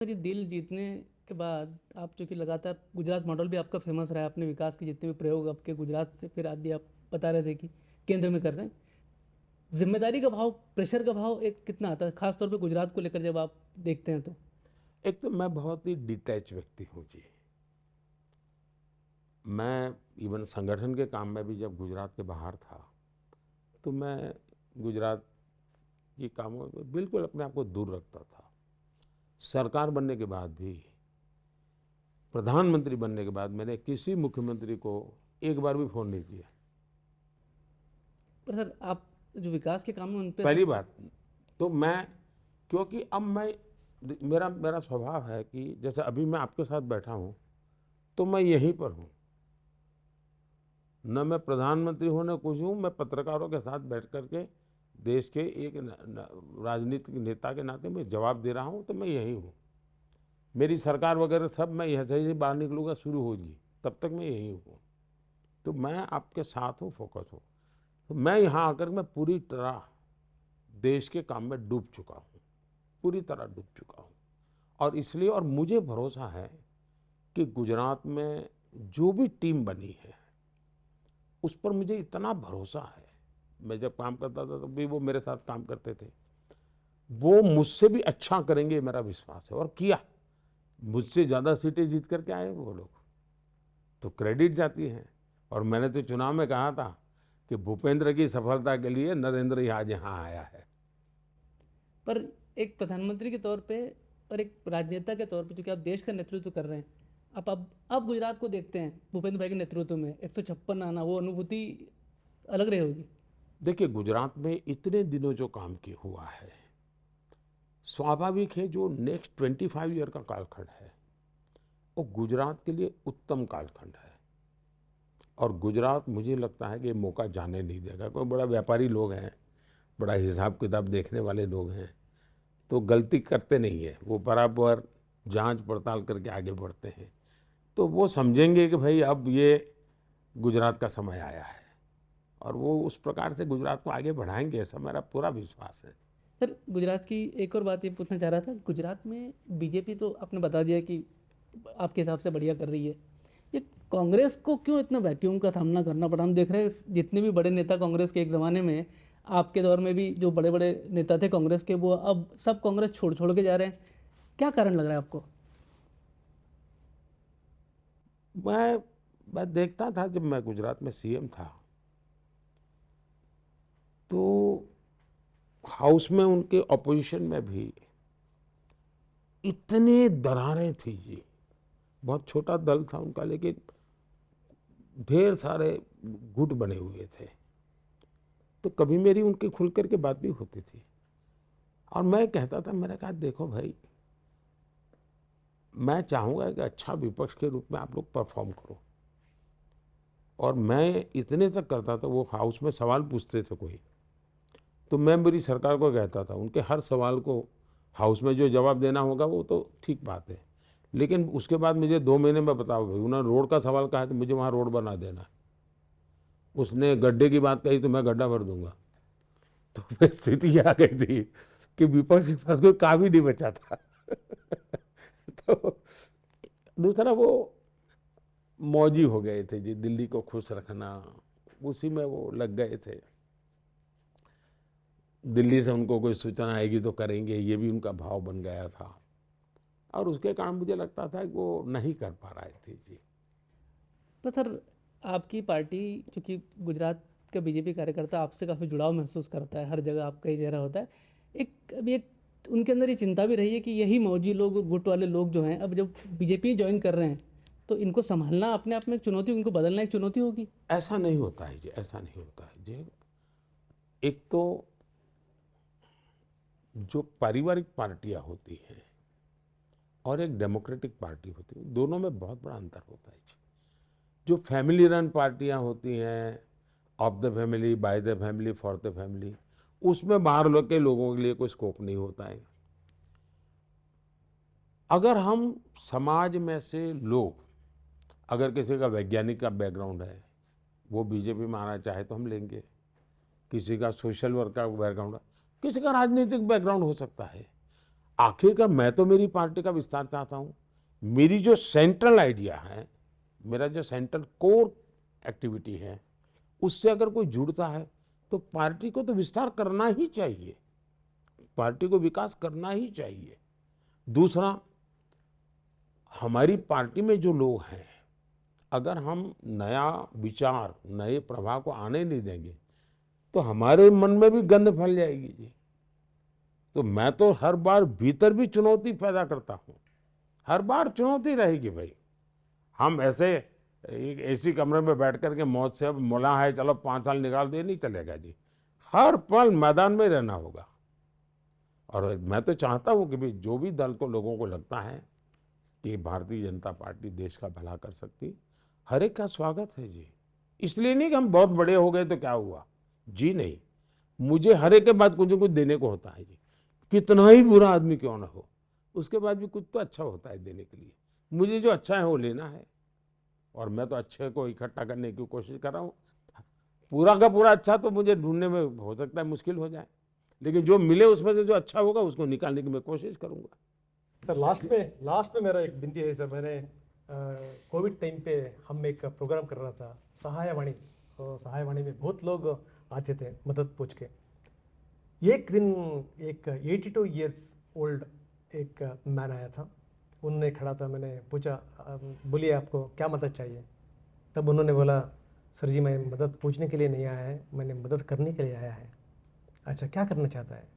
Sir, ये दिल जीतने के बाद आप जो कि लगातार गुजरात मॉडल भी आपका फेमस रहा है, अपने विकास के जितने भी प्रयोग आपके गुजरात से फिर आदि आप बता रहे थे कि केंद्र में कर रहे हैं। जिम्मेदारी का भाव, प्रेशर का भाव एक कितना आता है खास तौर पे गुजरात को लेकर जब आप देखते हैं तो? एक तो मैं बहुत ही डिटैच व्यक्ति हूँ जी। मैं इवन संगठन के काम में भी जब गुजरात के बाहर था तो मैं गुजरात के कामों में बिल्कुल अपने आप को दूर रखता था। सरकार बनने के बाद भी, प्रधानमंत्री बनने के बाद मैंने किसी मुख्यमंत्री को एक बार भी फ़ोन नहीं किया। पर सर, आप जो विकास के काम में उन पे पहली सर। बात तो मैं, क्योंकि अब मैं, मेरा मेरा स्वभाव है कि जैसे अभी मैं आपके साथ बैठा हूँ तो मैं यहीं पर हूँ, न मैं प्रधानमंत्री हूँ न कुछ हूँ। मैं पत्रकारों के साथ बैठ कर के देश के एक राजनीतिक नेता के नाते मैं जवाब दे रहा हूँ, तो मैं यही हूँ। मेरी सरकार वगैरह सब मैं यहाँ से बाहर निकलूँगा शुरू होगी, तब तक मैं यही हूँ। तो मैं आपके साथ हूँ, फोकस हूँ। तो मैं यहाँ आकर मैं पूरी तरह देश के काम में डूब चुका हूँ, पूरी तरह डूब चुका हूँ। और इसलिए, और मुझे भरोसा है कि गुजरात में जो भी टीम बनी है उस पर मुझे इतना भरोसा है। मैं जब काम करता था तब भी वो मेरे साथ काम करते थे, वो मुझसे भी अच्छा करेंगे मेरा विश्वास है। और किया, मुझसे ज़्यादा सीटें जीत करके आए वो लोग, तो क्रेडिट जाती है। और मैंने तो चुनाव में कहा था कि भूपेंद्र की सफलता के लिए नरेंद्र ही आज यहाँ आया है। पर एक प्रधानमंत्री के तौर पे और एक राजनेता के तौर पे, क्योंकि आप देश का नेतृत्व कर रहे हैं, आप अब गुजरात को देखते हैं भूपेंद्र भाई के नेतृत्व में 156 आना, वो अनुभूति अलग रही होगी। देखिए, गुजरात में इतने दिनों जो काम किया हुआ है, स्वाभाविक है जो नेक्स्ट 25 ईयर का कालखंड है वो गुजरात के लिए उत्तम कालखंड है। और गुजरात, मुझे लगता है कि ये मौका जाने नहीं देगा। कोई बड़ा व्यापारी लोग हैं, बड़ा हिसाब किताब देखने वाले लोग हैं, तो गलती करते नहीं है, वो बराबर जांच पड़ताल करके आगे बढ़ते हैं। तो वो समझेंगे कि भाई अब ये गुजरात का समय आया है, और वो उस प्रकार से गुजरात को आगे बढ़ाएंगे, ऐसा मेरा पूरा विश्वास है। सर, गुजरात की एक और बात ये पूछना चाह रहा था। गुजरात में बीजेपी तो आपने बता दिया कि आपके हिसाब से बढ़िया कर रही है। ये कांग्रेस को क्यों इतना वैक्यूम का सामना करना पड़ा? हम देख रहे हैं जितने भी बड़े नेता कांग्रेस के एक ज़माने में, आपके दौर में भी जो बड़े बड़े नेता थे कांग्रेस के, वो अब सब कांग्रेस छोड़ छोड़ के जा रहे हैं। क्या कारण लग रहा है आपको? मैं मैं देखता था जब मैं गुजरात में सीएम था तो हाउस में उनके ऑपोजिशन में भी इतने दरारें थी जी। बहुत छोटा दल था उनका, लेकिन ढेर सारे गुट बने हुए थे। तो कभी मेरी उनके खुल करके बात भी होती थी, और मैं कहता था, मैंने कहा देखो भाई, मैं चाहूँगा कि अच्छा विपक्ष के रूप में आप लोग परफॉर्म करो। और मैं इतने तक करता था, वो हाउस में सवाल पूछते थे कोई, तो मैं मेरी सरकार को कहता था उनके हर सवाल को हाउस में जो जवाब देना होगा वो तो ठीक बात है, लेकिन उसके बाद मुझे 2 महीने में बताओ भाई, उन्होंने रोड का सवाल कहा है तो मुझे वहाँ रोड बना देना है। उसने गड्ढे की बात कही तो मैं गड्ढा भर दूंगा। तो स्थिति ये आ गई थी कि विपक्ष के पास कोई काम ही नहीं बचा था। तो दूसरा, वो मौजी हो गए थे जी, दिल्ली को खुश रखना, उसी में वो लग गए थे। दिल्ली से उनको कोई सूचना आएगी तो करेंगे, ये भी उनका भाव बन गया था। और उसके कारण मुझे लगता था कि वो नहीं कर पा रहे थे जी। तो सर, आपकी पार्टी, क्योंकि गुजरात का बीजेपी कार्यकर्ता आपसे काफ़ी जुड़ाव महसूस करता है, हर जगह आपका ही चेहरा होता है। एक अभी एक उनके अंदर ये चिंता भी रही है कि यही मौजी लोग, गुट वाले लोग जो हैं, अब जब बीजेपी ज्वाइन कर रहे हैं तो इनको संभालना अपने आप में एक चुनौती, इनको बदलना एक चुनौती होगी। ऐसा नहीं होता है जी, ऐसा नहीं होता है जी। एक तो जो पारिवारिक पार्टियां होती हैं और एक डेमोक्रेटिक पार्टी होती है, दोनों में बहुत बड़ा अंतर होता है जी। जो फैमिली रन पार्टियां होती हैं, of the family, by the family, for the family, उसमें बाहर लोग के लोगों के लिए कोई स्कोप नहीं होता है। अगर हम समाज में से लोग, अगर किसी का वैज्ञानिक का बैकग्राउंड है, वो बीजेपी में आना चाहे तो हम लेंगे। किसी का सोशल वर्क का बैकग्राउंड है, किसी का राजनीतिक बैकग्राउंड हो सकता है। आखिरकार मैं तो मेरी पार्टी का विस्तार चाहता हूँ। मेरी जो सेंट्रल आइडिया है, मेरा जो सेंट्रल कोर एक्टिविटी है, उससे अगर कोई जुड़ता है तो पार्टी को तो विस्तार करना ही चाहिए, पार्टी को विकास करना ही चाहिए। दूसरा, हमारी पार्टी में जो लोग हैं, अगर हम नया विचार, नए प्रभाव को आने नहीं देंगे तो हमारे मन में भी गंध फैल जाएगी जी। तो मैं तो हर बार भीतर भी चुनौती पैदा करता हूँ, हर बार चुनौती रहेगी भाई। हम ऐसे एक एसी कमरे में बैठ करके मौत से अब मुला है चलो 5 साल निकाल दे, नहीं चलेगा जी। हर पल मैदान में रहना होगा। और मैं तो चाहता हूँ कि भाई जो भी दल को, लोगों को लगता है कि भारतीय जनता पार्टी देश का भला कर सकती, हर एक का स्वागत है जी। इसलिए नहीं कि हम बहुत बड़े हो गए तो क्या हुआ, जी नहीं। मुझे हर एक के बाद कुछ न कुछ देने को होता है जी, कितना ही बुरा आदमी क्यों ना हो, उसके बाद भी कुछ तो अच्छा होता है देने के लिए। मुझे जो अच्छा है वो लेना है, और मैं तो अच्छे को इकट्ठा करने की कोशिश कर रहा हूँ। पूरा का पूरा अच्छा तो मुझे ढूंढने में हो सकता है मुश्किल हो जाए, लेकिन जो मिले उसमें से जो अच्छा होगा उसको निकालने की मैं कोशिश करूँगा। सर लास्ट में मेरा एक विनती है सर। मैंने कोविड टाइम पे हम एक प्रोग्राम कर रहा था सहायवाणी, तो सहायवाणी में बहुत लोग आते थे मदद पूछ के। एक दिन एक 82 इयर्स ओल्ड एक मैन आया था, उन्होंने खड़ा था। मैंने पूछा बोलिए आपको क्या मदद चाहिए? तब उन्होंने बोला सर जी मैं मदद पूछने के लिए नहीं आया है, मैंने मदद करने के लिए आया है। अच्छा क्या करना चाहता है?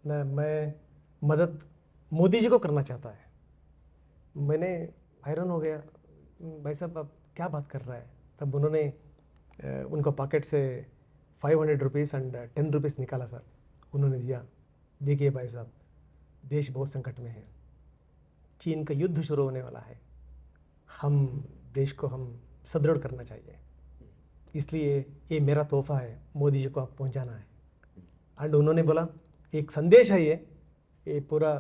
मैं मदद मोदी जी को करना चाहता है। मैंने हैरान हो गया, भाई साहब आप क्या बात कर रहा है? तब उन्होंने उनको पॉकेट से 500 रुपीज़ एंड 10 रुपीज़ निकाला सर, उन्होंने दिया। देखिए भाई साहब, देश बहुत संकट में है, चीन का युद्ध शुरू होने वाला है, हम देश को हम सुदृढ़ करना चाहिए, इसलिए ये मेरा तोहफा है, मोदी जी को आप पहुंचाना है। एंड उन्होंने बोला एक संदेश है ये पूरा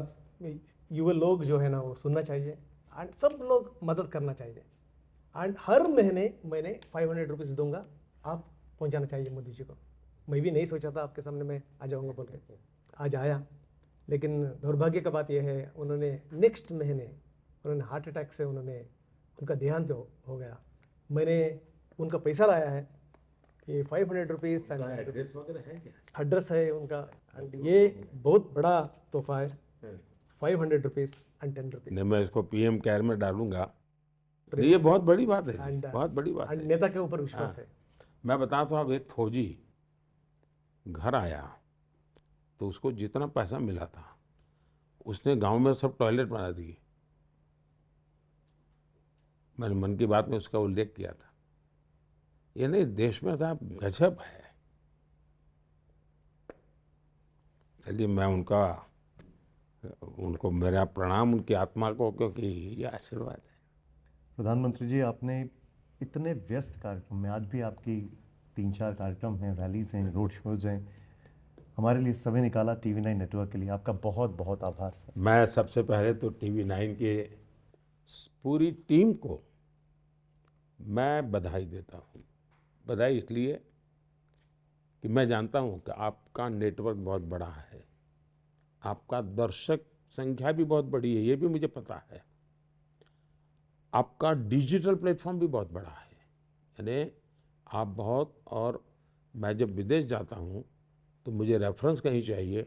युवा लोग जो है ना वो सुनना चाहिए एंड सब लोग मदद करना चाहिए। एंड हर महीने मैंने 500 रुपीज़ दूंगा, आप पहुंचाना चाहिए मोदी जी को। मैं भी नहीं सोचा था आपके सामने मैं आ जाऊंगा बोल के, आज आया। लेकिन दुर्भाग्य का बात यह है उन्होंने नेक्स्ट महीने उन्होंने हार्ट अटैक से उनका देहांत हो गया। मैंने उनका पैसा लाया है, ये 500 रुपीज़ एड्रेस है उनका, एंड ये बहुत बड़ा तोहफा है, 500 रुपीज़ एंड 10 रुपीज़। नहीं, मैं इसको पीएम केयर में डालूंगा। ये बहुत बड़ी बात है जी, And, बहुत बड़ी बात एंड है। नेता के ऊपर विश्वास है। मैं बताता हूँ, अब एक फौजी घर आया तो उसको जितना पैसा मिला था उसने गांव में सब टॉयलेट बना दिए। मैंने मन की बात में उसका उल्लेख किया था। ये नहीं, देश में साहब गजब है। चलिए मैं उनको मेरा प्रणाम उनकी आत्मा को, क्योंकि ये आशीर्वाद है। प्रधानमंत्री जी, आपने इतने व्यस्त कार्यक्रम में, आज भी आपकी 3-4 कार्यक्रम हैं, रैलीज हैं, रोड शोज हैं, हमारे लिए समय निकाला TV9 नेटवर्क के लिए, आपका बहुत बहुत आभार सर। मैं सबसे पहले तो TV9 के पूरी टीम को मैं बधाई देता हूँ। बधाई इसलिए कि मैं जानता हूँ कि आपका नेटवर्क बहुत बड़ा है, आपका दर्शक संख्या भी बहुत बड़ी है, ये भी मुझे पता है। आपका डिजिटल प्लेटफॉर्म भी बहुत बड़ा है, यानी आप बहुत, और मैं जब विदेश जाता हूँ तो मुझे रेफरेंस कहीं चाहिए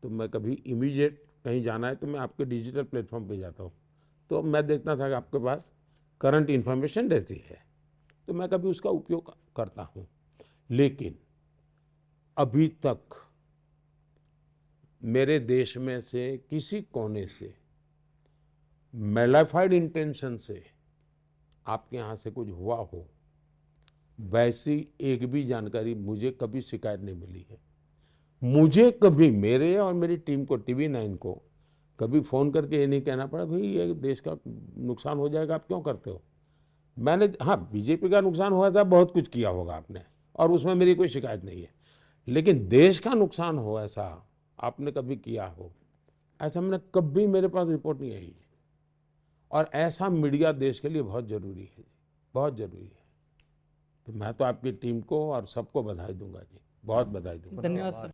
तो मैं कभी इमीडिएट कहीं जाना है तो मैं आपके डिजिटल प्लेटफॉर्म पे जाता हूँ। तो मैं देखता था कि आपके पास करंट इन्फॉर्मेशन रहती है, तो मैं कभी उसका उपयोग करता हूँ। लेकिन अभी तक मेरे देश में से किसी कोने से मैलिफाइड इंटेंशन से आपके यहाँ से कुछ हुआ हो, वैसी एक भी जानकारी मुझे कभी शिकायत नहीं मिली है। मुझे कभी, मेरे और मेरी टीम को, TV9 को कभी फ़ोन करके ये नहीं कहना पड़ा भाई ये देश का नुकसान हो जाएगा, आप क्यों करते हो। मैंने, हाँ, बीजेपी का नुकसान हुआ था, बहुत कुछ किया होगा आपने, और उसमें मेरी कोई शिकायत नहीं है, लेकिन देश का नुकसान हो ऐसा आपने कभी किया हो, ऐसा मैंने कभी, मेरे पास रिपोर्ट नहीं आई। और ऐसा मीडिया देश के लिए बहुत ज़रूरी है, बहुत ज़रूरी है। तो मैं तो आपकी टीम को और सबको बधाई दूंगा जी, बहुत बधाई दूंगा। धन्यवाद सर।